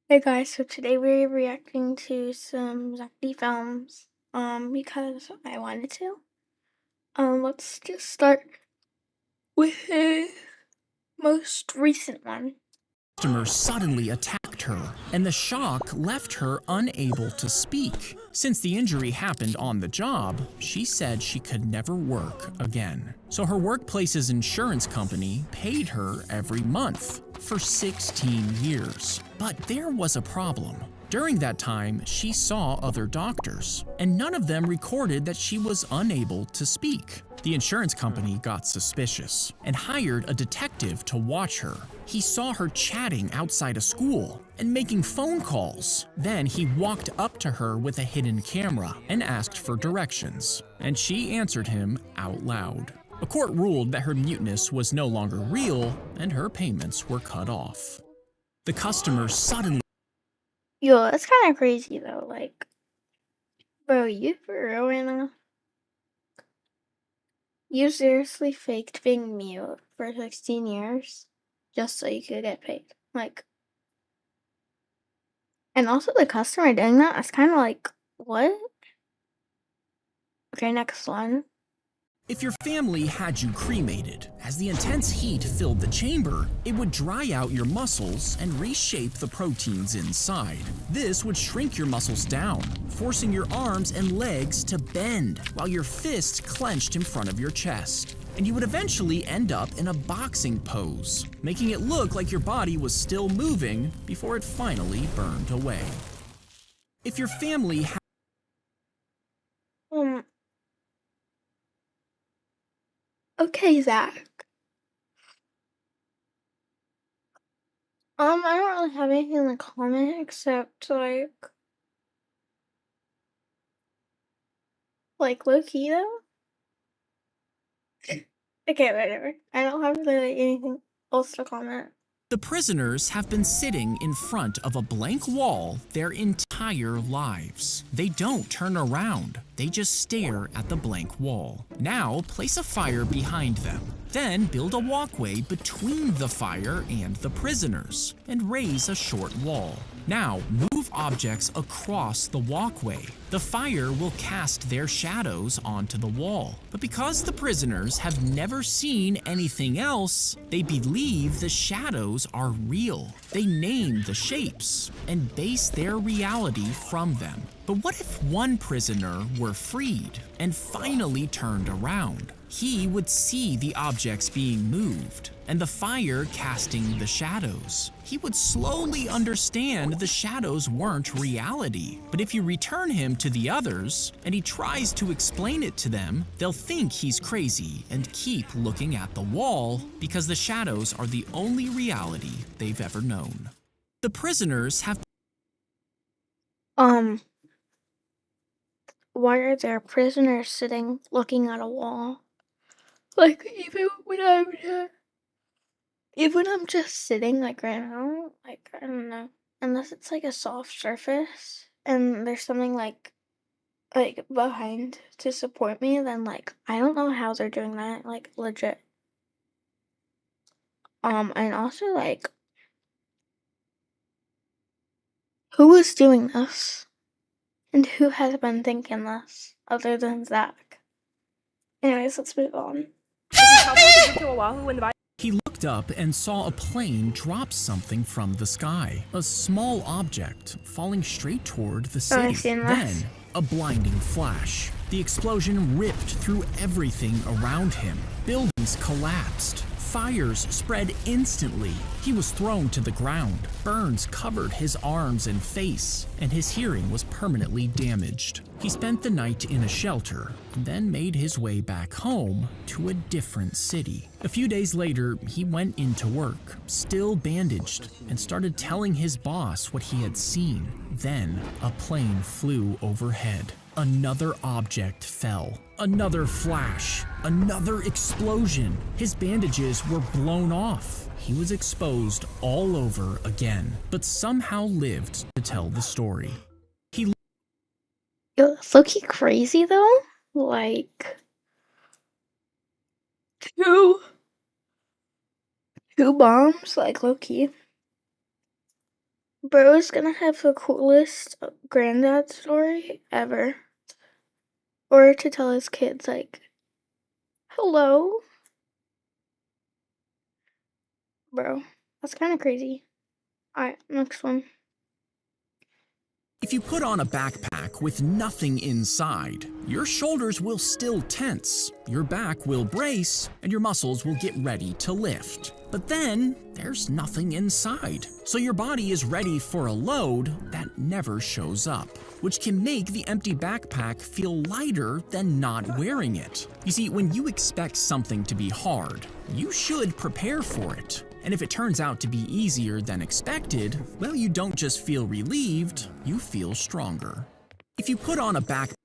Hey guys, so today we're reacting to some Zack films, because I wanted to. Let's just start with the most recent one. Customer suddenly attacked her, and the shock left her unable to speak. Since the injury happened on the job, she said she could never work again. So her workplace's insurance company paid her every month for 16 years. But there was a problem. During that time, she saw other doctors, and none of them recorded that she was unable to speak. The insurance company got suspicious and hired a detective to watch her. He saw her chatting outside a school and making phone calls. Then he walked up to her with a hidden camera and asked for directions, and she answered him out loud. A court ruled that her muteness was no longer real and her payments were cut off. The customer suddenly Yo, that's kind of crazy though. Like, bro, you for real right now? You seriously faked being mute for 16 years just so you could get paid? Like, and also the customer doing that, that's kind of like, what? Okay, next one. If your family had you cremated, as the intense heat filled the chamber, it would dry out your muscles and reshape the proteins inside. This would shrink your muscles down, forcing your arms and legs to bend while your fists clenched in front of your chest. And you would eventually end up in a boxing pose, making it look like your body was still moving before it finally burned away. If your family had Um, okay, Zach. I don't really have anything to comment except like low key though. Okay, whatever. I don't have really anything else to comment. The prisoners have been sitting in front of a blank wall their entire lives. They don't turn around, they just stare at the blank wall. Now, place a fire behind them. Then build a walkway between the fire and the prisoners, and raise a short wall. Now, move objects across the walkway. The fire will cast their shadows onto the wall. But because the prisoners have never seen anything else, they believe the shadows are real. They name the shapes and base their reality from them. But what if one prisoner were freed and finally turned around? He would see the objects being moved and the fire casting the shadows. He would slowly understand the shadows weren't reality. But if you return him to the others and he tries to explain it to them, they'll think he's crazy and keep looking at the wall because the shadows are the only reality they've ever known. The prisoners have Why are there prisoners sitting looking at a wall? Like even I'm just sitting like right now, like I don't know. Unless it's like a soft surface and there's something like behind to support me, then like I don't know how they're doing that, like legit. And also like who is doing this? And who has been thinking this other than Zack? Anyways, let's move on. He looked up and saw a plane drop something from the sky. A small object falling straight toward the Oh, I've city. seen Then, this. a blinding flash. The explosion ripped through everything around him. Buildings collapsed. Fires spread instantly. He was thrown to the ground. Burns covered his arms and face, and his hearing was permanently damaged. He spent the night in a shelter, and then made his way back home to a different city. A few days later, he went into work, still bandaged, and started telling his boss what he had seen. Then, a plane flew overhead. Another object fell. Another flash. Another explosion. His bandages were blown off. He was exposed all over again, but somehow lived to tell the story. Yo, that's low-key crazy though. Like two two bombs, like low-key. Bro's gonna have the coolest granddad story ever. Or to tell his kids, like, hello, bro. That's kind of crazy. Alright, next one. If you put on a backpack with nothing inside, your shoulders will still tense, your back will brace, and your muscles will get ready to lift. But then, there's nothing inside, so your body is ready for a load that never shows up, which can make the empty backpack feel lighter than not wearing it. You see, when you expect something to be hard, you should prepare for it. And if it turns out to be easier than expected, well, you don't just feel relieved, you feel stronger. If you put on a backpack,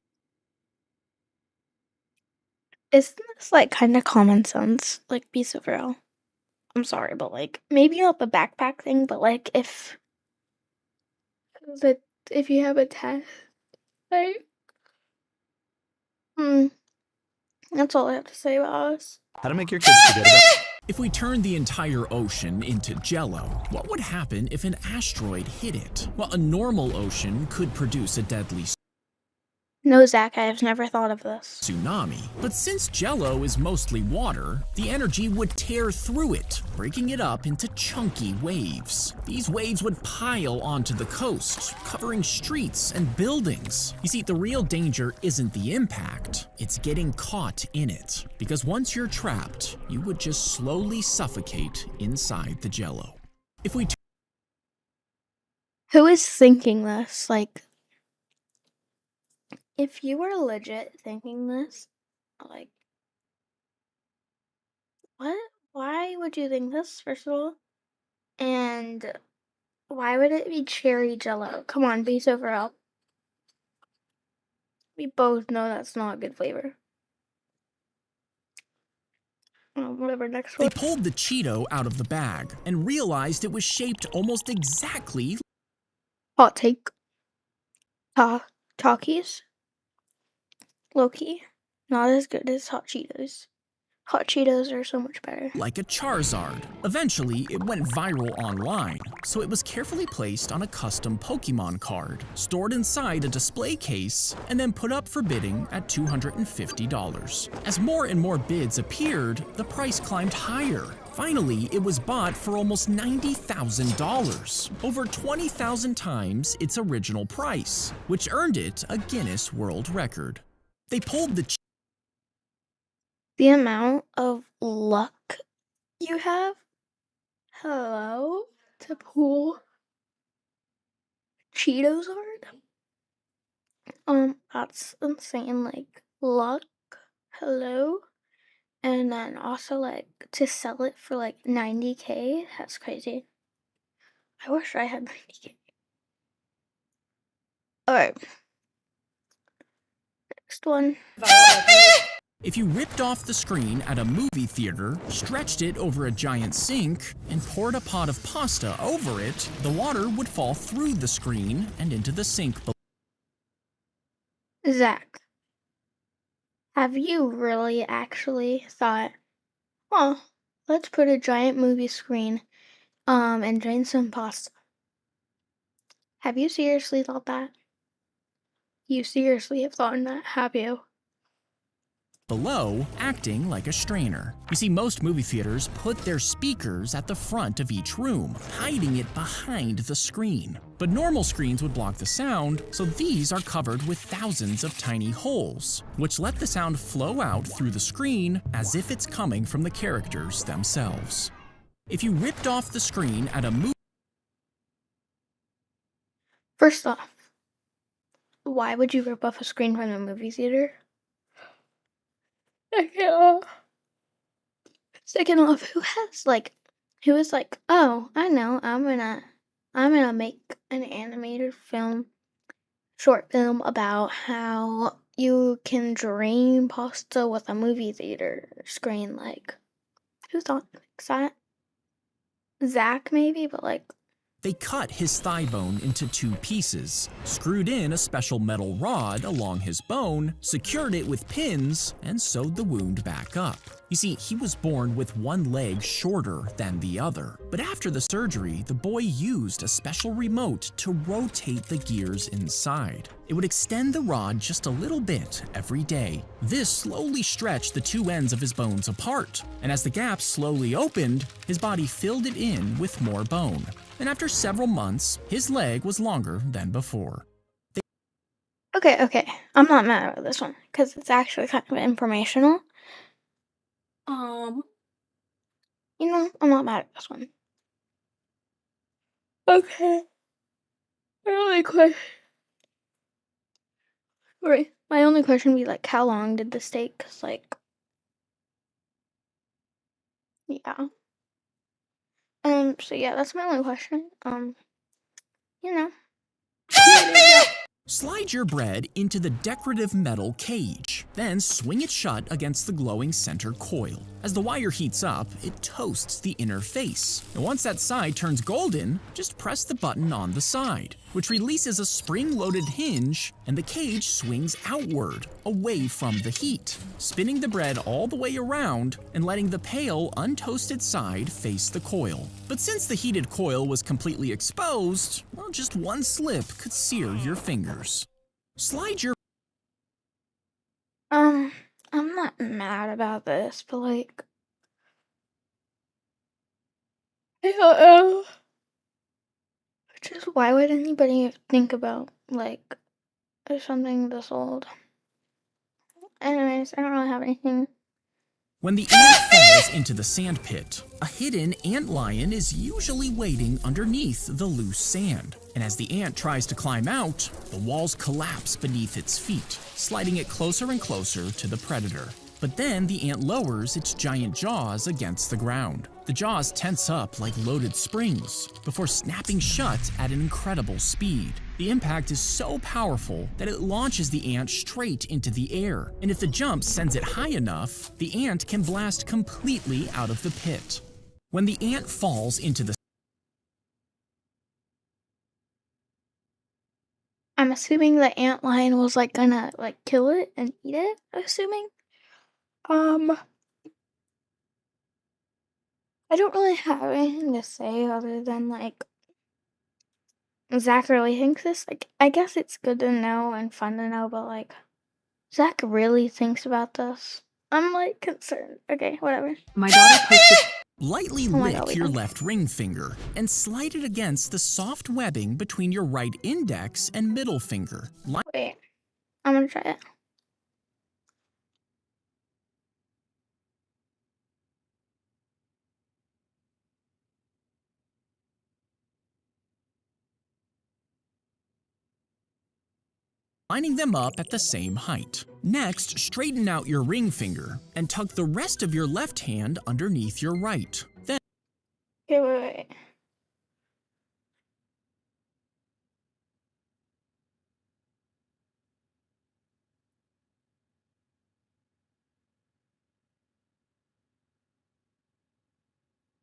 Isn't this like kind of common sense? Like, be so real. I'm sorry, but like, maybe not the backpack thing, but like, the if you have a test, like, hmm, that's all I have to say about us. How to make your kids forget about if we turn the entire ocean into jello, what would happen if an asteroid hit it? Well, a normal ocean could produce a deadly No, Zach, I have never thought of this. tsunami. But since jello is mostly water, the energy would tear through it, breaking it up into chunky waves. These waves would pile onto the coast, covering streets and buildings. You see, the real danger isn't the impact, it's getting caught in it. Because once you're trapped, you would just slowly suffocate inside the jello. If we Who is thinking this? Like, if you were legit thinking this, like, what? Why would you think this, first of all? And why would it be cherry jello? Come on, be so for real. We both know that's not a good flavor. Whatever, next They one. pulled the Cheeto out of the bag and realized it was shaped almost exactly Hot take. Talkies. Low-key. Not as good as hot Cheetos. Hot Cheetos are so much better. like a Charizard. Eventually, it went viral online, so it was carefully placed on a custom Pokemon card, stored inside a display case, and then put up for bidding at $250. As more and more bids appeared, the price climbed higher. Finally, it was bought for almost $90,000, over 20,000 times its original price, which earned it a Guinness World Record. They pulled The amount of luck you have, hello, to pull Cheetos hard? That's insane. Like, luck, hello. And then also, like, to sell it for like 90K, that's crazy. I wish I had 90K. Alright. Next one. If you ripped off the screen at a movie theater, stretched it over a giant sink, and poured a pot of pasta over it, the water would fall through the screen and into the sink below. Zach, have you really actually thought, oh, let's put a giant movie screen, and drain some pasta? Have you seriously thought that? You seriously have thought that, have you? Below, acting like a strainer. You see, most movie theaters put their speakers at the front of each room, hiding it behind the screen. But normal screens would block the sound, so these are covered with thousands of tiny holes, which let the sound flow out through the screen as if it's coming from the characters themselves. If you ripped off the screen at a movie, First off, why would you rip off a screen from a movie theater? Second off, who is like, oh, I know, I'm gonna make an animated short film about how you can drain pasta with a movie theater screen. Like, who thought that? Zach maybe, but like, They cut his thigh bone into 2 pieces, screwed in a special metal rod along his bone, secured it with pins, and sewed the wound back up. You see, he was born with one leg shorter than the other. But after the surgery, the boy used a special remote to rotate the gears inside. It would extend the rod just a little bit every day. This slowly stretched the 2 ends of his bones apart, and as the gaps slowly opened, his body filled it in with more bone. And after several months, his leg was longer than before. Okay. I'm not mad about this one because it's actually kind of informational. I'm not mad at this one. Okay. My only question. Right. My only question would be like, how long did this take? Cause like, yeah. So yeah, that's my only question. You know. Slide your bread into the decorative metal cage, then swing it shut against the glowing center coil. As the wire heats up, it toasts the inner face. And once that side turns golden, just press the button on the side, which releases a spring-loaded hinge, and the cage swings outward, away from the heat, spinning the bread all the way around and letting the pale, untoasted side face the coil. But since the heated coil was completely exposed, well, just one slip could sear your fingers. Slide your I'm not mad about this, but like, I don't know. Just why would anybody think about like something this old? Anyways, I don't really have anything. When the ant falls into the sand pit, a hidden ant lion is usually waiting underneath the loose sand. And as the ant tries to climb out, the walls collapse beneath its feet, sliding it closer and closer to the predator. But then the ant lowers its giant jaws against the ground. The jaws tense up like loaded springs before snapping shut at an incredible speed. The impact is so powerful that it launches the ant straight into the air. And if the jump sends it high enough, the ant can blast completely out of the pit. When the ant falls into the I'm assuming the ant lion was like gonna like kill it and eat it. Assuming. I don't really have anything to say other than like Zach really thinks this. Like, I guess it's good to know and fun to know, but like, Zach really thinks about this. I'm like concerned. Okay, whatever. My daughter posted. lightly Oh my God, lick your left ring finger and slide it against the soft webbing between your right index and middle finger. Wait, I'm gonna try it. Lining them up at the same height. Next, straighten out your ring finger and tuck the rest of your left hand underneath your right. Then Okay, wait.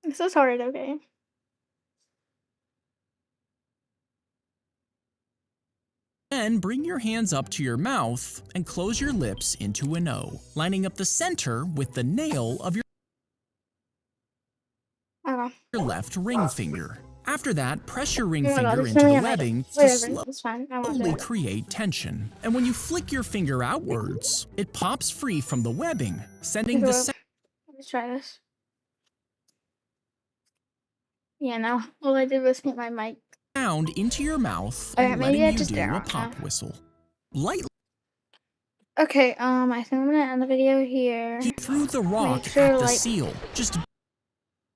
This is hard, okay? bring your hands up to your mouth and close your lips into an O, lining up the center with the nail of your left ring finger. After that, press your ring finger into the webbing to slowly create tension. And when you flick your finger outwards, it pops free from the webbing, sending the Let's try this. Yeah, no. All I did was hit my mic sound into your mouth Okay, and maybe letting I you just do did it a wrong pop now. whistle. Lightly Okay, I think I'm gonna end the video here. he threw the rock sure, at the like, seal, just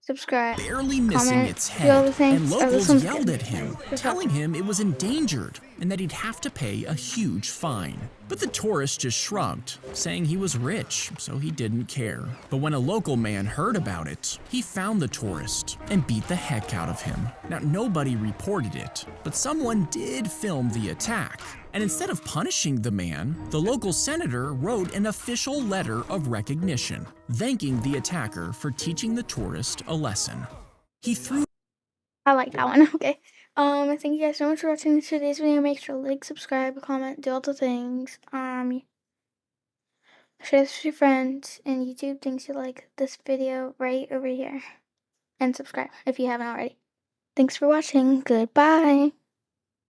subscribe, barely missing comment, its do all the head, things. and Oh, locals this one's yelled good. at him, Good telling job. him it was endangered and that he'd have to pay a huge fine. But the tourist just shrugged, saying he was rich, so he didn't care. But when a local man heard about it, he found the tourist and beat the heck out of him. Now, nobody reported it, but someone did film the attack. And instead of punishing the man, the local senator wrote an official letter of recognition, thanking the attacker for teaching the tourist a lesson. He threw I like that one. Okay. Thank you guys so much for watching today's video. Make sure to like, subscribe, comment, do all the things. Share this with your friends, and YouTube thinks you like this video right over here. And subscribe if you haven't already. Thanks for watching. Goodbye.